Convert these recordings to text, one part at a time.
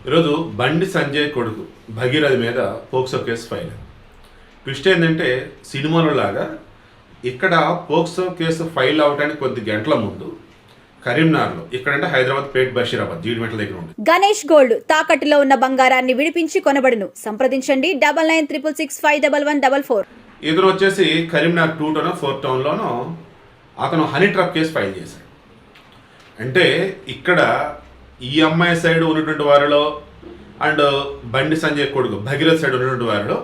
ఈరోజు బండి సంజయ్ కొడుకు భగీరథ మీద పోక్సో కేసు ఫైల్. ట్విస్ట్ ఏంటంటే సినిమాలో లాగా ఇక్కడ పోక్సో కేసు ఫైల్ అవడానికి కొద్ది గంటల ముందు కరీంనగర్లో, ఇక్కడంటే హైదరాబాద్ పేట్ బషీరాబాద్ జీడిమెట్ల దగ్గర ఉంది. గణేష్ గోల్డ్ తాకట్టులో ఉన్న బంగారాన్ని విడిపించి కొనబడును. సంప్రదించండి 9966611144. ఇతను వచ్చేసి కరీంనగర్ 2 టౌన్ 4 టౌన్లోనో అతను హనీ ట్రాప్ కేసు ఫైల్ చేశాడు. అంటే ఇక్కడ ఈ అమ్మాయి సైడ్ ఉన్నటువంటి వారిలో అండ్ బండి సంజయ్ కొడుకు భగీరథ సైడ్ ఉన్నటువంటి వారిలో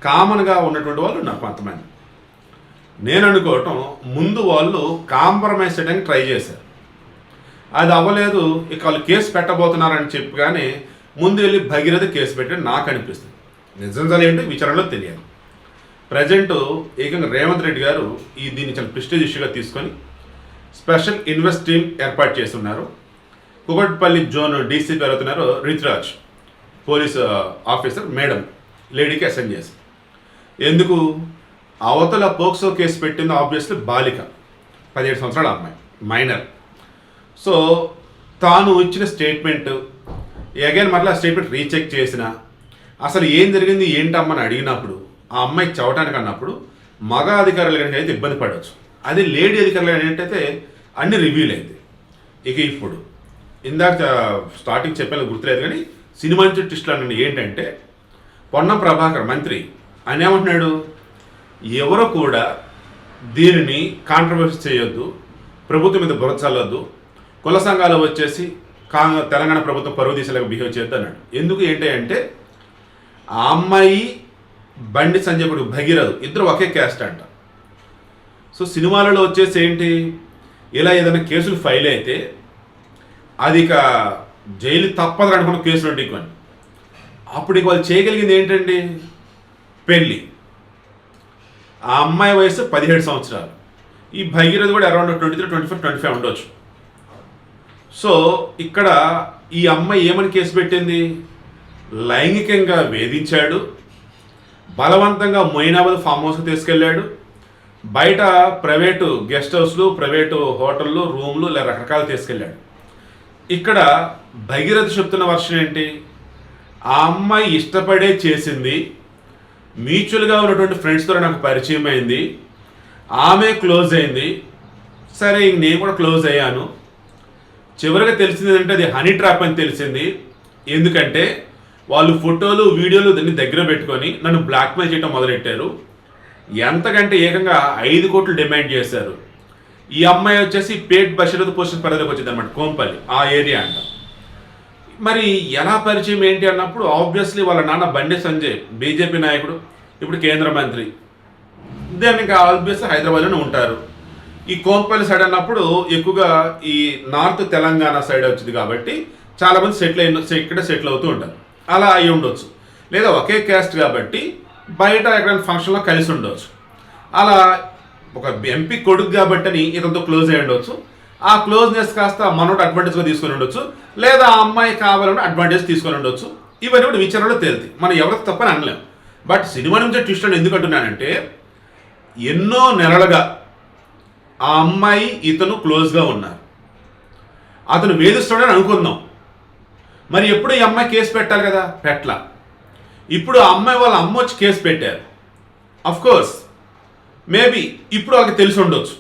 కామన్గా ఉన్నటువంటి వాళ్ళు ఉన్నారు కొంతమంది. నేను అనుకోవటం ముందు వాళ్ళు కాంప్రమైజ్ చేయడానికి ట్రై చేశారు, అది అవ్వలేదు, ఇక వాళ్ళు కేసు పెట్టబోతున్నారని చెప్పి కానీ ముందు వెళ్ళి భగీరథ కేసు పెట్టని నాకు అనిపిస్తుంది. నిజంగా ఏంటి విచారణలో తెలియాలి. ప్రజెంట్ ఏకంగా రేవంత్ రెడ్డి గారు దీన్ని చాలా ప్రెస్టీజ్ ఇష్యూగా తీసుకొని స్పెషల్ ఇన్వెస్ట్ టీమ్ ఏర్పాటు చేస్తున్నారు. కుకట్పల్లి జోన్ డీసీపీ అవుతున్నారు రితురాజ్, పోలీస్ ఆఫీసర్ మేడం, లేడీకి అసైన్ చేసి. ఎందుకు అవతల పోక్సో కేసు పెట్టింది ఆబ్వియస్లీ బాలిక, 17 సంవత్సరాల అమ్మాయి, మైనర్. సో తాను ఇచ్చిన స్టేట్మెంట్ అగైన్ మరలా స్టేట్మెంట్ రీచెక్ చేసిన అసలు ఏం జరిగింది ఏంటమ్మని అడిగినప్పుడు ఆ అమ్మాయి చవటానికి అన్నప్పుడు మగ అధికారులు కనుక అయితే ఇబ్బంది పడవచ్చు, అది లేడీ అధికారులు ఏంటంటే అన్ని రివ్యూల్ అయింది. ఇక ఇప్పుడు ఇందాక స్టార్టింగ్ చెప్పేలా గుర్తులేదు కానీ సినిమా నుంచి ట్విస్ట్లు అన్న ఏంటంటే పొన్నం ప్రభాకర్ మంత్రి అని ఏమంటున్నాడు, ఎవరో కూడా దీనిని కాంట్రవర్సీ చేయొద్దు, ప్రభుత్వం మీద బురద చల్లొద్దు, కుల సంఘాలు వచ్చేసి తెలంగాణ ప్రభుత్వం పరువు తీసేలాగా బిహేవ్ చేయొద్దు అన్నాడు. ఎందుకు ఏంటి అంటే ఆ అమ్మాయి బండి సంజయ్ కొడుకు భగీరథ్ ఇద్దరు ఒకే క్యాస్ట్ అంట. సో సినిమాలలో వచ్చేసి ఏంటి, ఇలా ఏదైనా కేసులు ఫైల్ అయితే అది ఇక జైలు తప్పదు అనుకున్న కేసులు ఉంటాయి కొన్ని. అప్పుడు ఇక వాళ్ళు చేయగలిగింది ఏంటండి, పెళ్ళి. ఆ అమ్మాయి వయసు 17 సంవత్సరాలు, ఈ భగీరథ్ కూడా అరౌండ్ 23, 24, 25 ఉండొచ్చు. సో ఇక్కడ ఈ అమ్మాయి ఏమని కేసు పెట్టింది, లైంగికంగా వేధించాడు, బలవంతంగా మొయినాబాద్ ఫామ్ హౌస్కి తీసుకెళ్ళాడు, బయట ప్రైవేటు గెస్ట్ హౌస్లు, ప్రైవేటు హోటళ్ళు, రూమ్లు ఇలా రకరకాలు తీసుకెళ్ళాడు. ఇక్కడ భగీరథ చెప్తున్న వర్షన్ ఏంటి, ఆ అమ్మాయి ఇష్టపడే చేసింది, మ్యూచువల్గా ఉన్నటువంటి ఫ్రెండ్స్తో నాకు పరిచయం అయింది, ఆమె క్లోజ్ అయింది, సరే ఇంక నేను కూడా క్లోజ్ అయ్యాను. చివరిగా తెలిసింది ఏంటంటే అది హనీ ట్రాప్ అని తెలిసింది. ఎందుకంటే వాళ్ళు ఫోటోలు వీడియోలు దాన్ని దగ్గర పెట్టుకొని నన్ను బ్లాక్మెయిల్ చేయడం మొదలెట్టారు. ఎంతకంటే ఏకంగా 5 కోట్లు డిమాండ్ చేశారు. ఈ అమ్మాయి వచ్చేసి పేట్ బషీరాబాద్ పోస్టర్ పరిధిలోకి వచ్చింది అనమాట, కోంపల్లి ఆ ఏరియా అంట. మరి ఎలా పరిచయం ఏంటి అన్నప్పుడు ఆబ్వియస్లీ వాళ్ళ నాన్న బండి సంజయ్ బీజేపీ నాయకుడు, ఇప్పుడు కేంద్ర మంత్రి, దాన్ని ఇంకా ఆబ్వియస్లీ హైదరాబాద్లోనే ఉంటారు. ఈ కోంపల్లి సైడ్ అన్నప్పుడు ఎక్కువగా ఈ నార్త్ తెలంగాణ సైడ్ వచ్చింది కాబట్టి చాలామంది ఇక్కడ సెటిల్ అవుతూ ఉంటారు. అలా అయి ఉండొచ్చు, లేదా ఒకే క్యాస్ట్ కాబట్టి బయట ఎక్కడైనా ఫంక్షన్లో కలిసి ఉండవచ్చు. అలా ఒక ఎంపీ కొడుకు కాబట్టి అని ఇతనితో క్లోజ్ అయ్యి ఉండొచ్చు. ఆ క్లోజ్నెస్ కాస్త మనోడు అడ్వాంటేజ్గా తీసుకొని ఉండొచ్చు, లేదా ఆ అమ్మాయి కావాలని అడ్వాంటేజ్ తీసుకొని ఉండొచ్చు. ఇవన్నీ కూడా విచారణలో తేలుతాయి, మనం ఎవరికి తప్పని అనలేం. బట్ సినిమా నుంచి ట్విస్ట్ అని ఎందుకు అంటున్నానంటే ఎన్నో నెలలుగా ఆ అమ్మాయి ఇతను క్లోజ్గా ఉన్నారు, అతను వేధిస్తాడని అనుకుందాం. మరి ఎప్పుడు ఈ అమ్మాయి కేసు పెట్టాలి కదా, పెట్టలా. ఇప్పుడు ఆ అమ్మాయి వాళ్ళ అమ్మ వచ్చి కేసు పెట్టారు. అఫ్కోర్స్ మేబీ ఇప్పుడు వాళ్ళకి తెలిసి ఉండొచ్చు,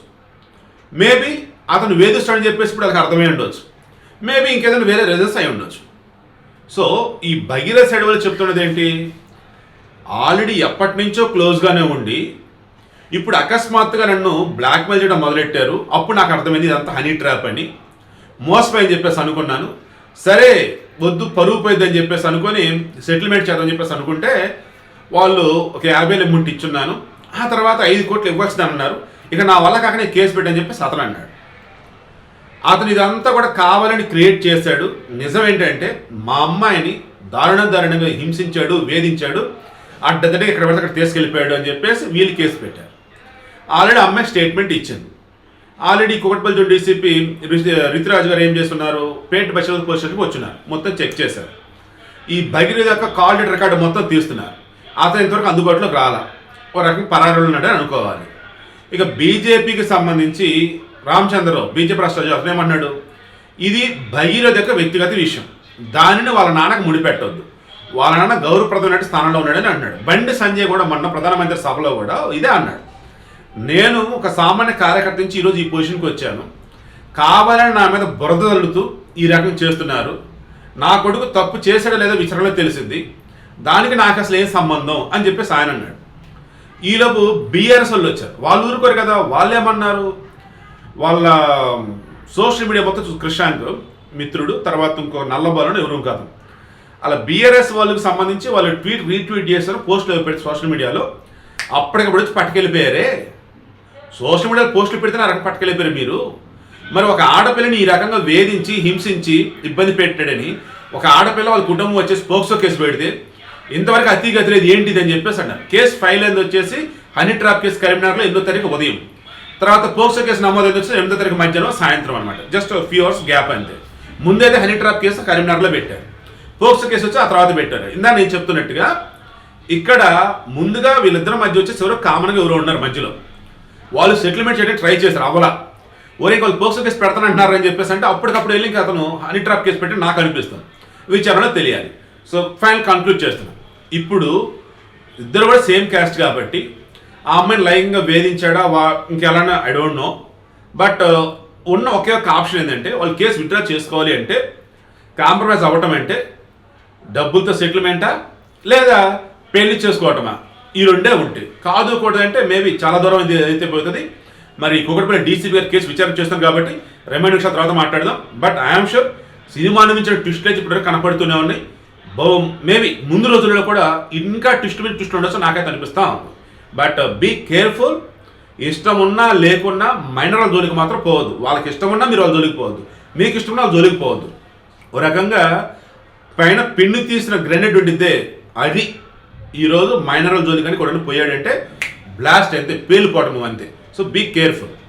మేబీ అతను వేధిస్తాడని చెప్పేసి ఇప్పుడు వాళ్ళకి అర్థమై ఉండొచ్చు, మేబీ ఇంకేదైనా వేరే రీజన్స్ అయి ఉండొచ్చు. సో ఈ భగీరథ సైడ్ వాళ్ళు చెప్తున్నది ఏంటి, ఆల్రెడీ ఎప్పటి నుంచో క్లోజ్గానే ఉండి ఇప్పుడు అకస్మాత్తుగా నన్ను బ్లాక్మెయిల్ చేయడం మొదలెట్టారు. అప్పుడు నాకు అర్థమైంది ఇదంతా హనీ ట్రాప్ అని, మోసపోయి చెప్పేసి అనుకున్నాను. సరే వద్దు పరువు పోయిద్ది అని చెప్పేసి అనుకొని సెటిల్మెంట్ చేద్దామని చెప్పేసి అనుకుంటే వాళ్ళు ఒక 50,000 అమౌంట్ ఇచ్చున్నాను, ఆ తర్వాత 5 కోట్లు ఇవ్వాల్సిందని అన్నారు. ఇక నా వల్ల కాక నేను కేసు పెట్టని చెప్పేసి అతను అన్నాడు. అతను ఇదంతా కూడా కావాలని క్రియేట్ చేశాడు. నిజం ఏంటంటే మా అమ్మాయిని దారుణంగా హింసించాడు, వేధించాడు, అడ్డదడిగా ఇక్కడ పడితే అక్కడ తీసుకెళ్ళిపోయాడు అని చెప్పేసి వీళ్ళు కేసు పెట్టారు. ఆల్రెడీ అమ్మాయి స్టేట్మెంట్ ఇచ్చింది. Already Kukatpally zone DCP Rituraj గారు ఏం చేస్తున్నారు, పేట్ బషీరాబాద్ పోలీస్ స్టేషన్కి వచ్చినారు, మొత్తం చెక్ చేశారు. ఈ భగీరథ యొక్క కాల్ డేట్ రికార్డు మొత్తం తీస్తున్నారు. అతను ఇంతవరకు అందుబాటులోకి రాలా, ఒక రకంగా పరారులు ఉన్నాడని అనుకోవాలి. ఇక బీజేపీకి సంబంధించి రామచంద్రరావు బీజేపీ రాష్ట్ర అధ్యక్షుడు ఏమన్నాడు, ఇది భగీరథ యొక్క వ్యక్తిగత విషయం, దానిని వాళ్ళ నాన్నకు ముడిపెట్టొద్దు, వాళ్ళ నాన్న గౌరవప్రదమైన స్థానంలో ఉన్నాడని అన్నాడు. బండి సంజయ్ కూడా మొన్న ప్రధానమంత్రి సభలో కూడా ఇదే అన్నాడు. నేను ఒక సామాన్య కార్యకర్త నుంచి ఈరోజు ఈ పొజిషన్కి వచ్చాను, కావాలని నా మీద బురద తల్లుతూ ఈ రకం చేస్తున్నారు, నా కొడుకు తప్పు చేశాడో లేదో విచారణలో తెలిసింది, దానికి నాకు అసలు ఏం సంబంధం అని చెప్పేసి ఆయన అన్నాడు. ఈలోపు బీఆర్ఎస్ వాళ్ళు వచ్చారు, వాళ్ళు ఊరుకోరు కదా, వాళ్ళు ఏమన్నారు, వాళ్ళ సోషల్ మీడియా మొత్తం కృషాంక్ మిత్రుడు, తర్వాత ఇంకో నల్లబాలను ఎవరు కాదు, అలా బీఆర్ఎస్ వాళ్ళకి సంబంధించి వాళ్ళు రీట్వీట్ చేశారు, పోస్టులు పెట్టి సోషల్ మీడియాలో. అప్పటికప్పుడు వచ్చి పట్టుకెళ్ళిపోయారే, సోషల్ మీడియాలో పోస్టులు పెడితే ఆ రకం పట్టుకెళ్ళిపోయారు మీరు. మరి ఒక ఆడపిల్లని ఈ రకంగా వేధించి హింసించి ఇబ్బంది పెట్టాడని ఒక ఆడపిల్ల వాళ్ళ కుటుంబం వచ్చేసి పోక్సో కేసు పెడితే ఇంతవరకు అతిగతి లేదు ఏంటిది అని చెప్పేసి అన్నారు. కేసు ఫైల్ అయింది వచ్చేసి హనీ ట్రాప్ కేసు కరీంనగర్లో 8వ తారీఖు ఉదయం, తర్వాత పోక్సో కేసు నమోదైంది వచ్చి 8వ తారీఖు మధ్యాహ్నం సాయంత్రం అనమాట, జస్ట్ ఫ్యూ అవర్స్ గ్యాప్ అంతే. ముందైతే హనీ ట్రాప్ కేసు కరీంనగర్లో పెట్టారు, పోక్సో కేసు వచ్చి ఆ తర్వాత పెట్టారు. ఇందా నేను చెప్తున్నట్టుగా ఇక్కడ ముందుగా వీళ్ళిద్దరి మధ్య వచ్చేసి ఎవరో కామన్గా ఎవరో ఉన్నారు మధ్యలో, వాళ్ళు సెటిల్మెంట్ చేయడానికి ట్రై చేశారు, అవ్వలా. ఒరే వాళ్ళు పోక్సో కేసు పెడతానంటున్నారు అని చెప్పేసి అంటే అప్పటికప్పుడు వెళ్ళి ఇంకా అతను హనీ ట్రాప్ కేసు పెట్టి నాకు అనిపిస్తుంది, విచారణలో తెలియాలి. సో ఫైనల్ కన్క్లూడ్ చేస్తున్నాను. ఇప్పుడు ఇద్దరు కూడా సేమ్ క్యాస్ట్ కాబట్టి ఆ అమ్మాయిని లైంగికంగా వేధించాడా ఇంకెలానా ఐ డోంట్ నో, బట్ ఉన్న ఒకే ఒక ఆప్షన్ ఏంటంటే వాళ్ళు కేసు విత్డ్రా చేసుకోవాలి అంటే, కాంప్రమైజ్ అవ్వటం అంటే డబ్బులతో సెటిల్మెంటా లేదా పెళ్లి చేసుకోవటమా, ఈ రెండే ఉంటాయి. కాదు కూడా అంటే మేబీ చాలా దూరం ఇది అయితే పోతుంది. మరి కూకట్పల్లి డీసీపీ గారు కేసు విచారణ చేస్తాం కాబట్టి రిమైండ్ విషయాల తర్వాత మాట్లాడదాం. బట్ ఐఎమ్ షూర్ సినిమా నుంచి ట్విస్ట్లు అయితే ఇప్పుడు కనపడుతూనే ఉన్నాయి. మేబీ ముందు రోజుల్లో కూడా ఇంకా ట్విస్ట్ మీద ట్విస్ట్ ఉండొచ్చు నాకైతే అనిపిస్తా ఉంది. But be careful. ఇష్టం ఉన్నా లేకున్నా మైనర్ వాళ్ళ జోలికి మాత్రం పోవద్దు. వాళ్ళకి ఇష్టం ఉన్నా మీరు వాళ్ళ జోలికి పోవద్దు, మీకు ఇష్టం ఉన్నా వాళ్ళ జోలికి పోవద్దు. ఓ రకంగా పైన పిన్ను తీసిన గ్రెనేడ్ ఉండిద్దే అది ఈరోజు మైనర్ వాళ్ళ జోలికి కానీ కూడా పోయాడంటే బ్లాస్ట్ అయితే పేలిపోవటము అంతే. So be careful.